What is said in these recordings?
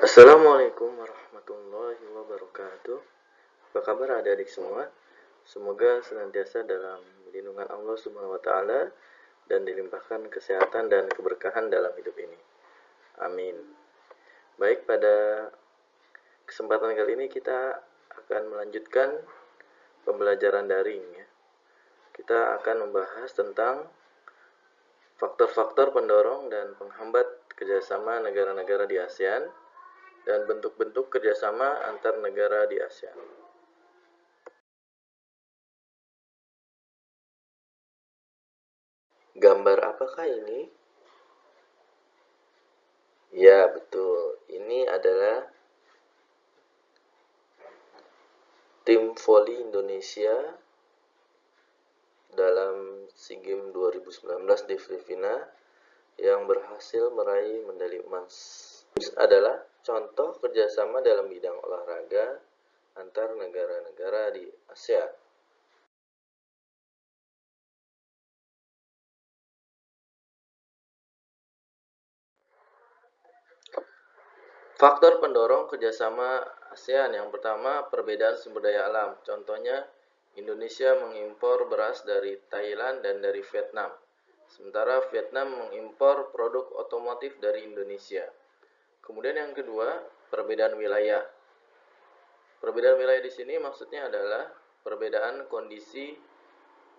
Assalamualaikum warahmatullahi wabarakatuh. Apa kabar adik-adik semua? Semoga senantiasa dalam lindungan Allah Subhanahu wa taala dan dilimpahkan kesehatan dan keberkahan dalam hidup ini. Amin. Baik, pada kesempatan kali ini kita akan melanjutkan pembelajaran daring ya. Kita akan membahas tentang faktor-faktor pendorong dan penghambat kerjasama negara-negara di ASEAN dan bentuk-bentuk kerjasama antar negara di ASEAN. Gambar apakah ini? Ya, betul. Ini adalah tim voli Indonesia dalam SEA Games 2019 di Filipina yang berhasil meraih medali emas. Ini adalah contoh kerjasama dalam bidang olahraga antar negara-negara di ASEAN. Faktor pendorong kerjasama ASEAN yang pertama, perbedaan sumber daya alam. Contohnya, Indonesia mengimpor beras dari Thailand dan dari Vietnam, sementara Vietnam mengimpor produk otomotif dari Indonesia. Kemudian yang kedua, perbedaan wilayah. Perbedaan wilayah di sini maksudnya adalah perbedaan kondisi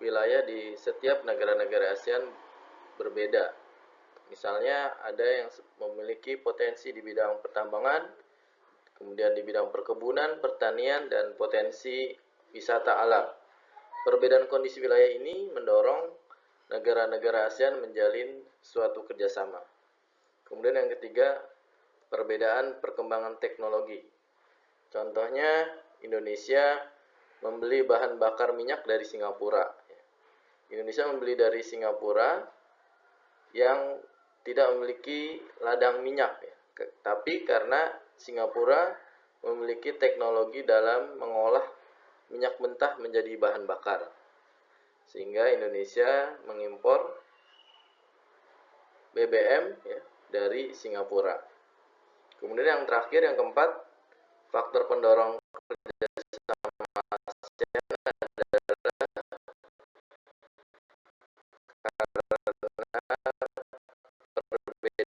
wilayah di setiap negara-negara ASEAN berbeda. Misalnya ada yang memiliki potensi di bidang pertambangan, kemudian di bidang perkebunan, pertanian, dan potensi wisata alam. Perbedaan kondisi wilayah ini mendorong negara-negara ASEAN menjalin suatu kerjasama. Kemudian yang ketiga, perbedaan perkembangan teknologi. Contohnya, Indonesia membeli bahan bakar minyak dari Singapura. Indonesia membeli dari Singapura yang tidak memiliki ladang minyak, tapi karena Singapura memiliki teknologi dalam mengolah minyak mentah menjadi bahan bakar, sehingga Indonesia mengimpor BBM dari Singapura. Kemudian yang terakhir, yang keempat, faktor pendorong kerjasama ASEAN adalah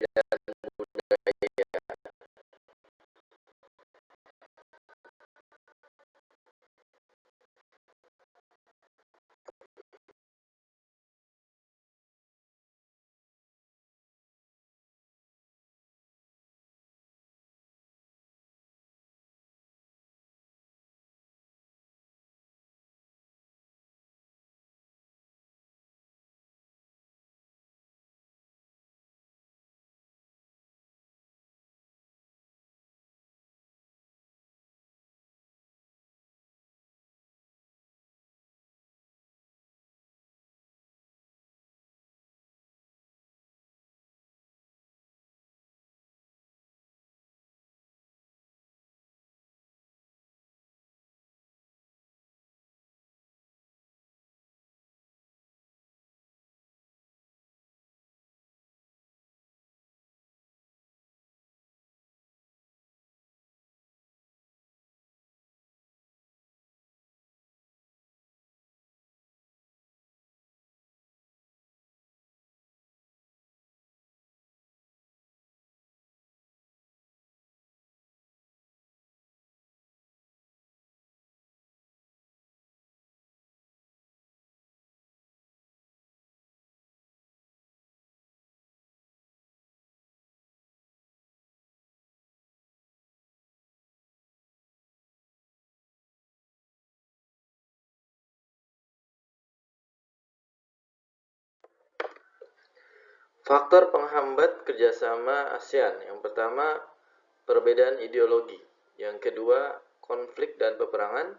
perbedaan budaya. Faktor penghambat kerjasama ASEAN. Yang pertama, perbedaan ideologi. Yang kedua, konflik dan peperangan.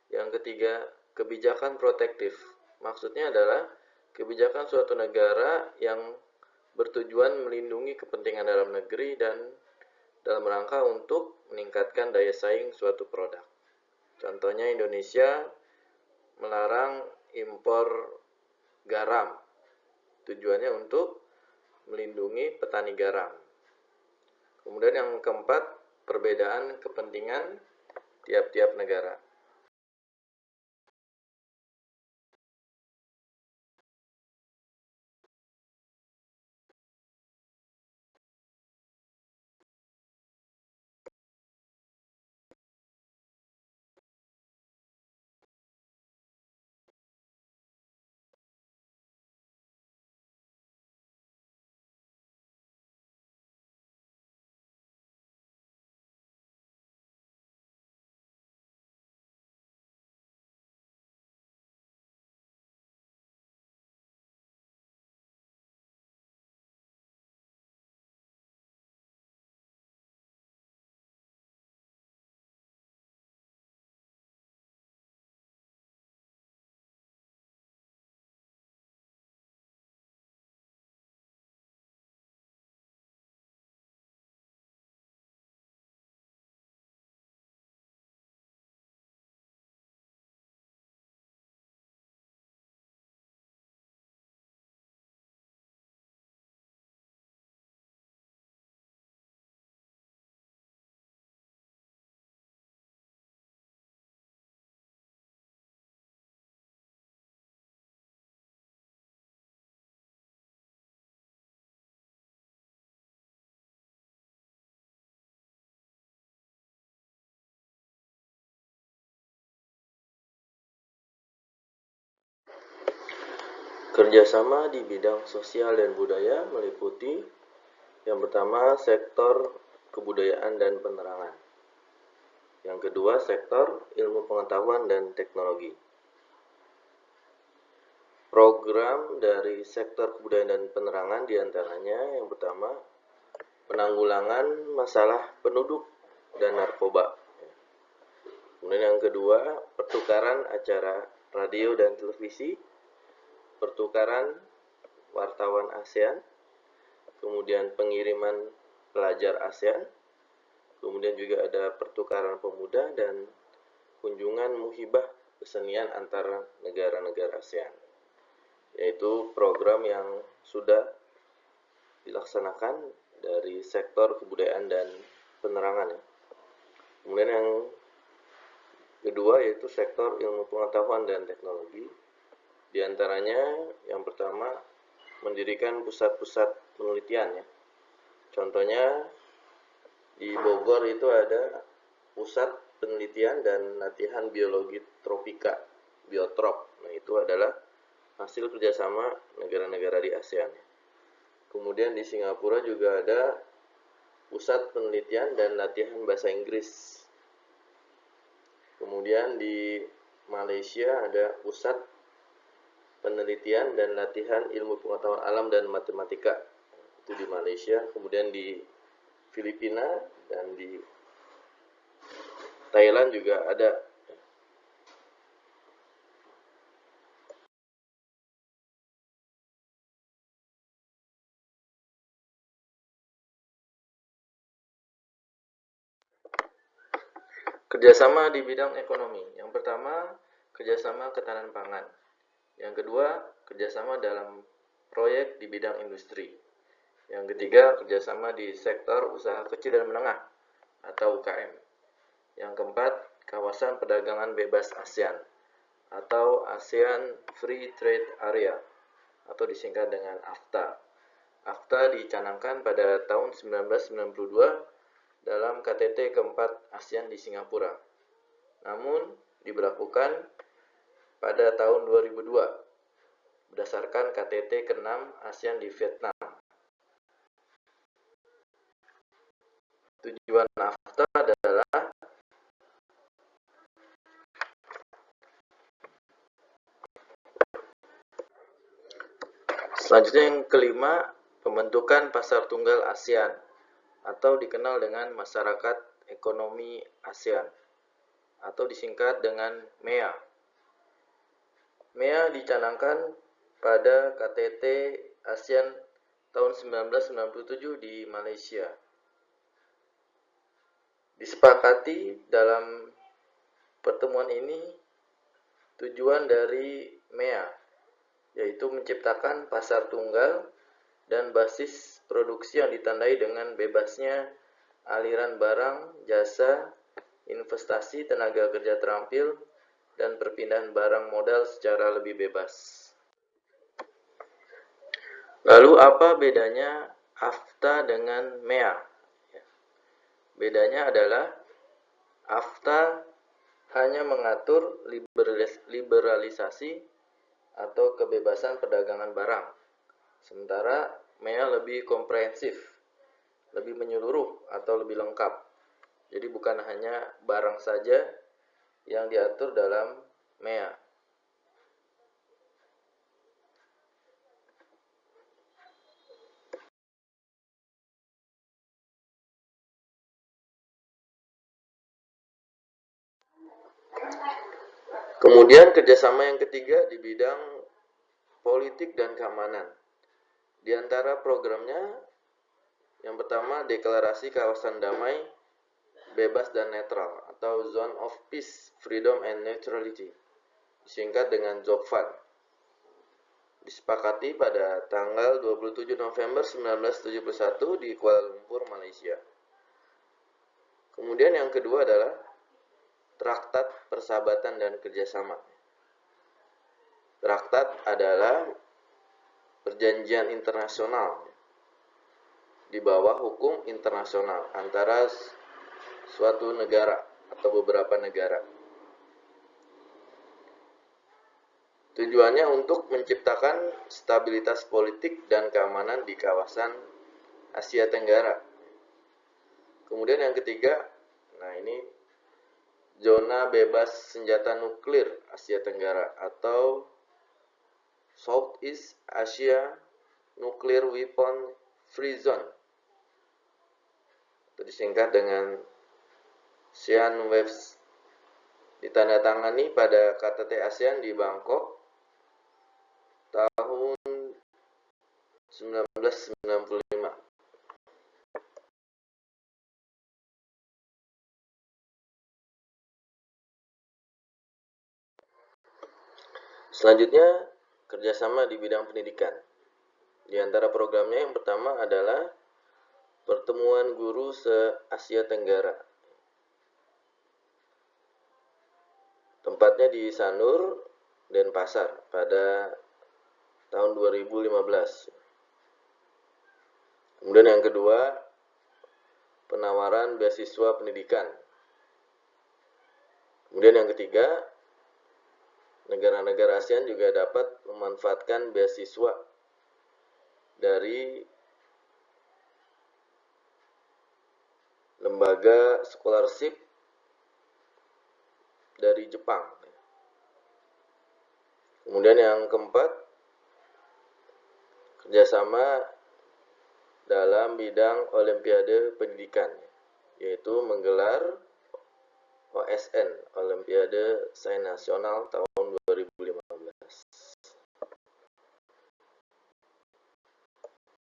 Yang ketiga, kebijakan protektif. Maksudnya adalah kebijakan suatu negara yang bertujuan melindungi kepentingan dalam negeri dan dalam rangka untuk meningkatkan daya saing suatu produk. Contohnya, Indonesia melarang impor garam. Tujuannya untuk melindungi petani garam. Kemudian yang keempat, perbedaan kepentingan tiap-tiap negara. Kerjasama di bidang sosial dan budaya meliputi yang pertama sektor kebudayaan dan penerangan. Yang kedua sektor ilmu pengetahuan dan teknologi. Program dari sektor kebudayaan dan penerangan diantaranya yang pertama penanggulangan masalah penduduk dan narkoba. Kemudian yang kedua pertukaran acara radio dan televisi, pertukaran wartawan ASEAN, kemudian pengiriman pelajar ASEAN, kemudian juga ada pertukaran pemuda dan kunjungan muhibah kesenian antara negara-negara ASEAN, yaitu program yang sudah dilaksanakan dari sektor kebudayaan dan penerangan. Kemudian yang kedua yaitu sektor ilmu pengetahuan dan teknologi. Di antaranya yang pertama mendirikan pusat-pusat penelitian ya. Contohnya di Bogor itu ada pusat penelitian dan latihan biologi tropika, biotrop. Nah, itu adalah hasil kerjasama negara-negara di ASEAN. Kemudian di Singapura juga ada pusat penelitian dan latihan bahasa Inggris. Kemudian di Malaysia ada pusat penelitian dan latihan ilmu pengetahuan alam dan matematika, itu di Malaysia. Kemudian di Filipina dan di Thailand juga ada. Kerjasama di bidang ekonomi. Yang pertama, kerjasama ketahanan pangan. Yang kedua, kerjasama dalam proyek di bidang industri. Yang ketiga, kerjasama di sektor usaha kecil dan menengah atau UKM. Yang keempat, kawasan perdagangan bebas ASEAN atau ASEAN Free Trade Area atau disingkat dengan AFTA. AFTA dicanangkan pada tahun 1992 dalam KTT keempat ASEAN di Singapura. Namun, diberlakukan pada tahun 2002 berdasarkan KTT ke-6 ASEAN di Vietnam. Tujuan AFTA adalah selanjutnya yang kelima, pembentukan pasar tunggal ASEAN atau dikenal dengan Masyarakat Ekonomi ASEAN atau disingkat dengan MEA. MEA dicanangkan pada KTT ASEAN tahun 1997 di Malaysia. Disepakati dalam pertemuan ini tujuan dari MEA yaitu menciptakan pasar tunggal dan basis produksi yang ditandai dengan bebasnya aliran barang, jasa, investasi, tenaga kerja terampil, dan perpindahan barang modal secara lebih bebas. Lalu apa bedanya AFTA dengan MEA? Bedanya adalah AFTA hanya mengatur liberalisasi atau kebebasan perdagangan barang. Sementara MEA lebih komprehensif, lebih menyeluruh atau lebih lengkap. Jadi bukan hanya barang saja yang diatur dalam MEA. Kemudian kerjasama yang ketiga di bidang politik dan keamanan. Di antara programnya, yang pertama Deklarasi Kawasan Damai, Bebas dan Netral atau Zone of Peace, Freedom and Neutrality, disingkat dengan ZOPFAN. Disepakati pada tanggal 27 November 1971 di Kuala Lumpur, Malaysia. Kemudian yang kedua adalah Traktat Persahabatan dan Kerjasama. Traktat adalah perjanjian internasional di bawah hukum internasional antara suatu negara atau beberapa negara. Tujuannya untuk menciptakan stabilitas politik dan keamanan di kawasan Asia Tenggara. Kemudian yang ketiga, ini Zona Bebas Senjata Nuklir Asia Tenggara atau Southeast Asia Nuclear Weapon Free Zone, atau disingkat dengan SEANWEFS, ditandatangani pada KTT ASEAN di Bangkok tahun 1995. Selanjutnya, kerjasama di bidang pendidikan. Di antara programnya yang pertama adalah Pertemuan Guru se-Asia Tenggara. Tempatnya di Sanur, Denpasar pada tahun 2015. Kemudian yang kedua, penawaran beasiswa pendidikan. Kemudian yang ketiga, negara-negara ASEAN juga dapat memanfaatkan beasiswa dari lembaga scholarship dari Jepang. Kemudian yang keempat, kerjasama dalam bidang Olimpiade Pendidikan, yaitu menggelar OSN, Olimpiade Sains Nasional tahun